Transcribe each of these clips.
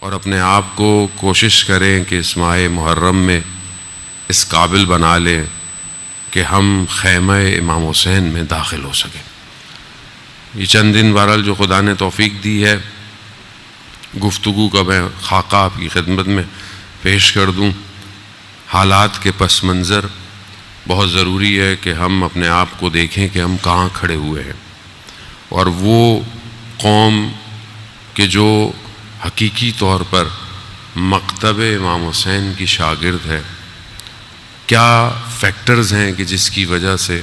اور اپنے آپ کو کوشش کریں کہ اس ماہ محرم میں اس قابل بنا لیں کہ ہم خیمہ امام حسین میں داخل ہو سکیں۔ یہ چند دن بہرحال جو خدا نے توفیق دی ہے، گفتگو کا میں خاکہ آپ کی خدمت میں پیش کر دوں۔ حالات کے پس منظر بہت ضروری ہے کہ ہم اپنے آپ کو دیکھیں کہ ہم کہاں کھڑے ہوئے ہیں، اور وہ قوم کہ جو حقیقی طور پر مکتب امام حسین کی شاگرد ہے، کیا فیکٹرز ہیں کہ جس کی وجہ سے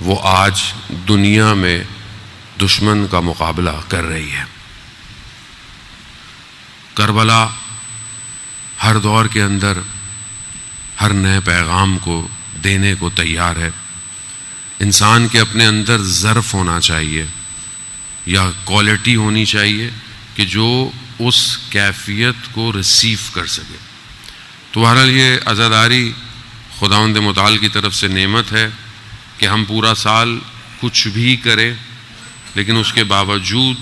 وہ آج دنیا میں دشمن کا مقابلہ کر رہی ہے۔ کربلا ہر دور کے اندر ہر نئے پیغام کو دینے کو تیار ہے۔ انسان کے اپنے اندر ظرف ہونا چاہیے یا کوالٹی ہونی چاہیے کہ جو اس کیفیت کو ریسیو کر سکے۔ تو بہرحال یہ عزاداری خداوند متعال کی طرف سے نعمت ہے کہ ہم پورا سال کچھ بھی کریں، لیکن اس کے باوجود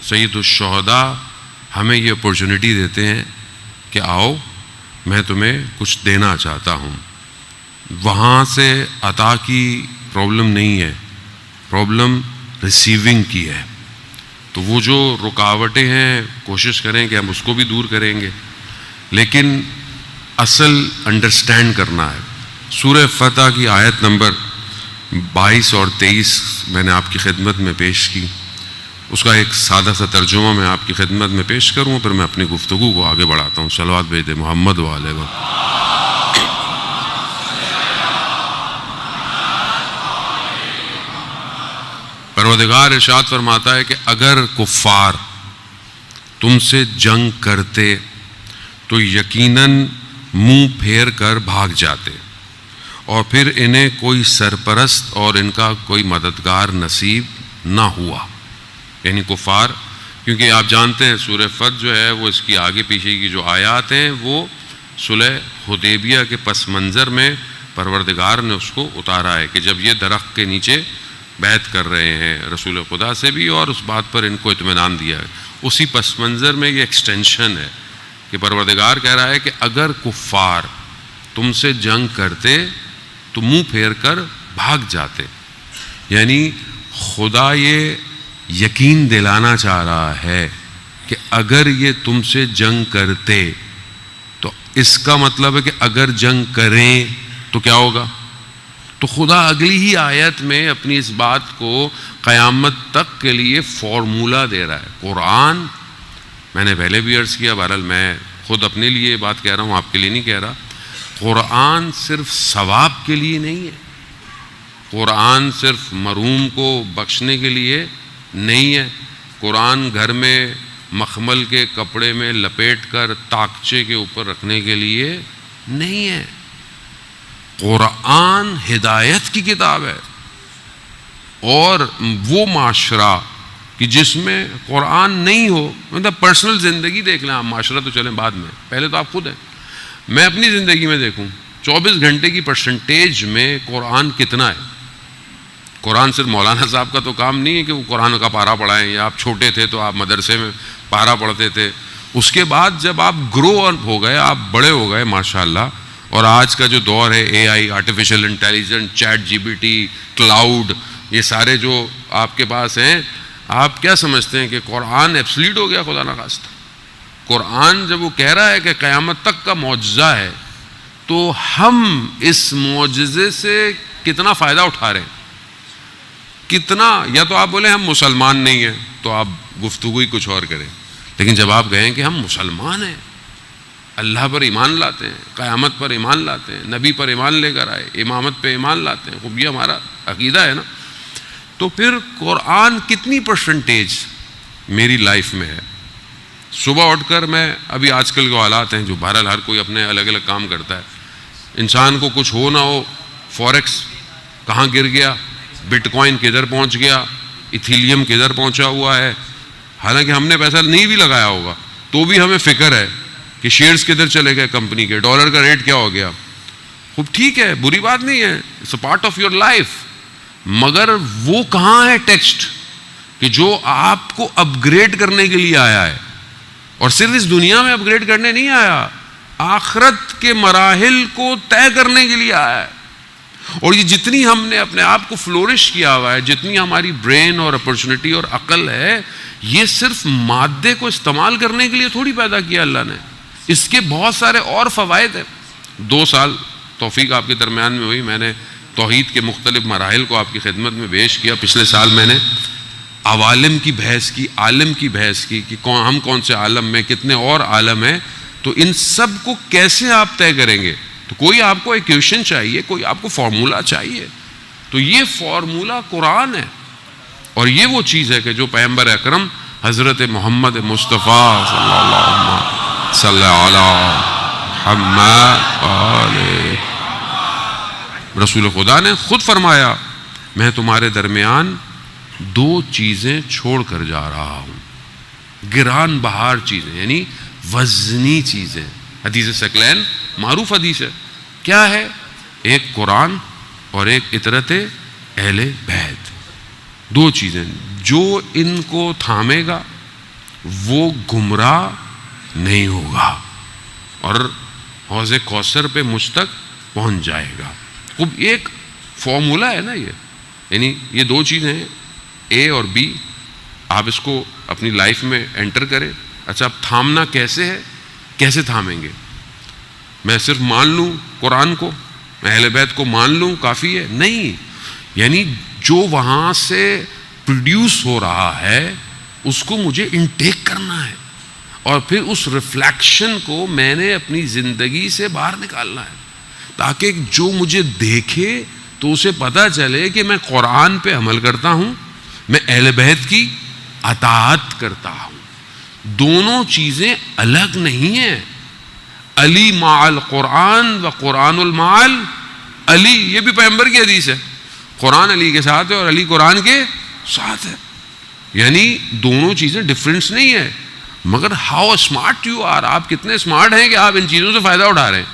سید الشہداء ہمیں یہ اپورچونٹی دیتے ہیں کہ آؤ میں تمہیں کچھ دینا چاہتا ہوں۔ وہاں سے عطا کی پرابلم نہیں ہے، پرابلم ریسیونگ کی ہے۔ تو وہ جو رکاوٹیں ہیں کوشش کریں کہ ہم اس کو بھی دور کریں گے، لیکن اصل انڈرسٹینڈ کرنا ہے۔ سورہ فتح کی آیت نمبر 22 اور 23 میں نے آپ کی خدمت میں پیش کی، اس کا ایک سادہ سا ترجمہ میں آپ کی خدمت میں پیش کروں، پھر میں اپنی گفتگو کو آگے بڑھاتا ہوں۔ صلوات بھیج دے محمد و علیہ وسلم۔ پروردگار ارشاد فرماتا ہے کہ اگر کفار تم سے جنگ کرتے تو یقیناً منہ پھیر کر بھاگ جاتے، اور پھر انہیں کوئی سرپرست اور ان کا کوئی مددگار نصیب نہ ہوا۔ یعنی کفار، کیونکہ آپ جانتے ہیں سورہ فتح جو ہے وہ اس کی آگے پیچھے کی جو آیات ہیں وہ صلح حدیبیہ کے پس منظر میں پروردگار نے اس کو اتارا ہے کہ جب یہ درخت کے نیچے بیعت کر رہے ہیں رسول خدا سے بھی، اور اس بات پر ان کو اطمینان دیا ہے، اسی پس منظر میں یہ ایکسٹینشن ہے کہ پروردگار کہہ رہا ہے کہ اگر کفار تم سے جنگ کرتے تو منہ پھیر کر بھاگ جاتے۔ یعنی خدا یہ یقین دلانا چاہ رہا ہے کہ اگر یہ تم سے جنگ کرتے تو اس کا مطلب ہے کہ اگر جنگ کریں تو کیا ہوگا۔ تو خدا اگلی ہی آیت میں اپنی اس بات کو قیامت تک کے لیے فارمولہ دے رہا ہے۔ قرآن، میں نے پہلے بھی عرض کیا، بہرحال میں خود اپنے لیے بات کہہ رہا ہوں، آپ کے لیے نہیں کہہ رہا، قرآن صرف ثواب کے لیے نہیں ہے، قرآن صرف مرحوم کو بخشنے کے لیے نہیں ہے، قرآن گھر میں مخمل کے کپڑے میں لپیٹ کر طاقچے کے اوپر رکھنے کے لیے نہیں ہے۔ قرآن ہدایت کی کتاب ہے، اور وہ معاشرہ کہ جس میں قرآن نہیں ہو، مطلب پرسنل زندگی دیکھ لیں آپ، معاشرہ تو چلیں بعد میں، پہلے تو آپ خود ہیں۔ میں اپنی زندگی میں دیکھوں 24 گھنٹے کی پرسنٹیج میں قرآن کتنا ہے۔ قرآن صرف مولانا صاحب کا تو کام نہیں ہے کہ وہ قرآن کا پارہ پڑھائیں، یا آپ چھوٹے تھے تو آپ مدرسے میں پارہ پڑھتے تھے، اس کے بعد جب آپ گرو اپ ہو گئے، آپ بڑے ہو گئے ماشاءاللہ، اور آج کا جو دور ہے A I, artificial intelligence, chat G P T, Claude, یہ سارے جو آپ کے پاس ہیں، آپ کیا سمجھتے ہیں کہ قرآن ایبسلیٹ ہو گیا؟ خدا نخواستہ۔ قرآن جب وہ کہہ رہا ہے کہ قیامت تک کا معجزہ ہے، تو ہم اس معجزے سے کتنا فائدہ اٹھا رہے ہیں، کتنا؟ یا تو آپ بولیں ہم مسلمان نہیں ہیں تو آپ گفتگو ہی کچھ اور کریں، لیکن جب آپ کہیں کہ ہم مسلمان ہیں، اللہ پر ایمان لاتے ہیں، قیامت پر ایمان لاتے ہیں، نبی پر ایمان لے کر آئے، امامت پہ ایمان لاتے ہیں، خوب یہ ہمارا عقیدہ ہے نا، تو پھر قرآن کتنی پرسنٹیج میری لائف میں ہے؟ صبح اٹھ کر میں، ابھی آج کل کے حالات ہیں جو بہرحال ہر کوئی اپنے الگ الگ کام کرتا ہے، انسان کو کچھ ہو نہ ہو، فوریکس کہاں گر گیا، بٹ کوائن کدھر پہنچ گیا، ایتھیلیم کدھر پہنچا ہوا ہے، حالانکہ ہم نے پیسہ نہیں بھی لگایا ہوگا تو بھی ہمیں فکر ہے کہ شیئرز کدھر چلے گئے کمپنی کے، ڈالر کا ریٹ کیا ہو گیا۔ خوب ٹھیک ہے، بری بات نہیں ہے، it's a part of your life, مگر وہ کہاں ہے ٹیکسٹ کہ جو آپ کو اپ گریڈ کرنے کے لیے آیا ہے؟ اور صرف اس دنیا میں اپ گریڈ کرنے نہیں آیا، آخرت کے مراحل کو طے کرنے کے لیے آیا ہے. اور یہ جتنی ہم نے اپنے آپ کو فلورش کیا ہوا ہے، جتنی ہماری برین اور اپرچونٹی اور عقل ہے، یہ صرف مادے کو استعمال کرنے کے لیے تھوڑی پیدا کیا اللہ نے. اس کے بہت سارے اور فوائد ہیں. 2 سال توفیق آپ کے درمیان میں ہوئی، میں نے توحید کے مختلف مراحل کو آپ کی خدمت میں پیش کیا. پچھلے سال میں نے عوالم کی بحث کی، عالم کی بحث کی کہ ہم کون سے عالم میں، کتنے اور عالم ہیں، تو ان سب کو کیسے آپ طے کریں گے. تو کوئی آپ کو ایکویشن چاہیے، کوئی آپ کو فارمولہ چاہیے. تو یہ فارمولہ قرآن ہے، اور یہ وہ چیز ہے کہ جو پیغمبر اکرم حضرت محمد مصطفیٰ صلی اللہ صلی علی محمد رسول خدا نے خود فرمایا، میں تمہارے درمیان 2 چیزیں چھوڑ کر جا رہا ہوں، گران بہار چیزیں، یعنی وزنی چیزیں. حدیث ثقلین معروف حدیث ہے. کیا ہے؟ ایک قرآن اور ایک اطرت اہل بیت. 2 چیزیں جو ان کو تھامے گا وہ گمراہ نہیں ہوگا اور حوض کوثر پہ مجھ تک پہنچ جائے گا. خوب ایک فارمولہ ہے نا یہ، یعنی یہ 2 چیزیں ہیں، اے اور بی. آپ اس کو اپنی لائف میں انٹر کریں. اچھا، اب تھامنا کیسے ہے؟ کیسے تھامیں گے؟ میں صرف مان لوں قرآن کو، میں اہل بیت کو مان لوں کافی ہے؟ نہیں. یعنی جو وہاں سے پروڈیوس ہو رہا ہے اس کو مجھے انٹیک کرنا ہے، اور پھر اس ریفلیکشن کو میں نے اپنی زندگی سے باہر نکالنا ہے، تاکہ جو مجھے دیکھے تو اسے پتہ چلے کہ میں قرآن پہ عمل کرتا ہوں، میں اہل بیت کی اطاعت کرتا ہوں. دونوں چیزیں الگ نہیں ہیں. علی مع القرآن و قرآن المعال علی، یہ بھی پیغمبر کی حدیث ہے. قرآن علی کے ساتھ ہے اور علی قرآن کے ساتھ ہے. یعنی دونوں چیزیں ڈفرینس نہیں ہے. مگر ہاؤ اسمارٹ یو آر، آپ کتنے اسمارٹ ہیں کہ آپ ان چیزوں سے فائدہ اٹھا رہے ہیں.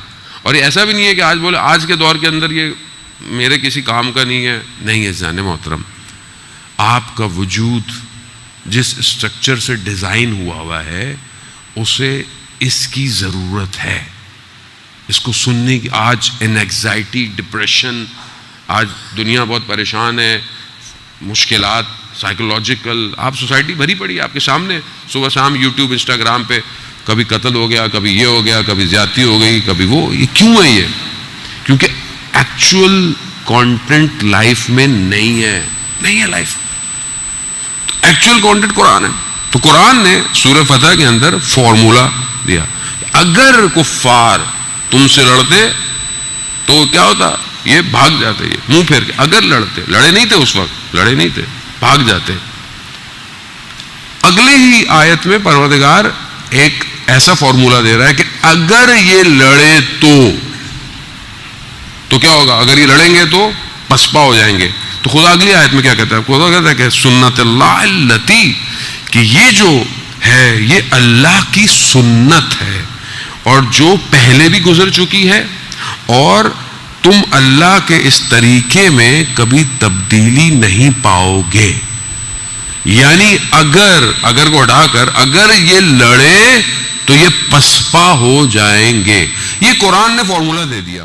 اور یہ ایسا بھی نہیں ہے کہ آج بولے آج کے دور کے اندر یہ میرے کسی کام کا نہیں ہے. نہیں ہے جان محترم، آپ کا وجود جس اسٹرکچر سے ڈیزائن ہوا ہے اسے اس کی ضرورت ہے. اس کو سننے کی آج انیگزائٹی، ڈپریشن، آج دنیا بہت پریشان ہے، مشکلات سائیکولوجیکل، آپ سوسائٹی بھری پڑی آپ کے سامنے. صبح شام یوٹیوب انسٹاگرام پہ کبھی قتل ہو گیا، کبھی یہ ہو گیا، کبھی زیادتی ہو گئی، کبھی وہ. یہ کیوں ہے؟ یہ کیونکہ ایکچوئل کانٹینٹ لائف میں نہیں ہے لائف. ایکچوئل کانٹینٹ قرآن ہے. تو قرآن نے سورہ فتح کے اندر فارمولہ دیا. اگر کفار تم سے لڑتے تو کیا ہوتا؟ یہ بھاگ جاتے، یہ منہ پھیر کے. اگر لڑے نہیں تھے اس وقت، لڑے نہیں تھے، بھاگ جاتے. اگلے ہی آیت میں پروردگار ایک ایسا فارمولہ دے رہا ہے کہ اگر یہ لڑے تو کیا ہوگا؟ اگر یہ لڑیں گے تو پسپا ہو جائیں گے. تو خدا اگلی آیت میں کیا کہتا ہے؟ خدا کہتا ہے کہ سنت اللہ التی، کہ یہ جو ہے یہ اللہ کی سنت ہے اور جو پہلے بھی گزر چکی ہے، اور تم اللہ کے اس طریقے میں کبھی تبدیلی نہیں پاؤ گے. یعنی اگر کو ہٹا کر اگر یہ لڑے تو یہ پسپا ہو جائیں گے. یہ قرآن نے فارمولہ دے دیا.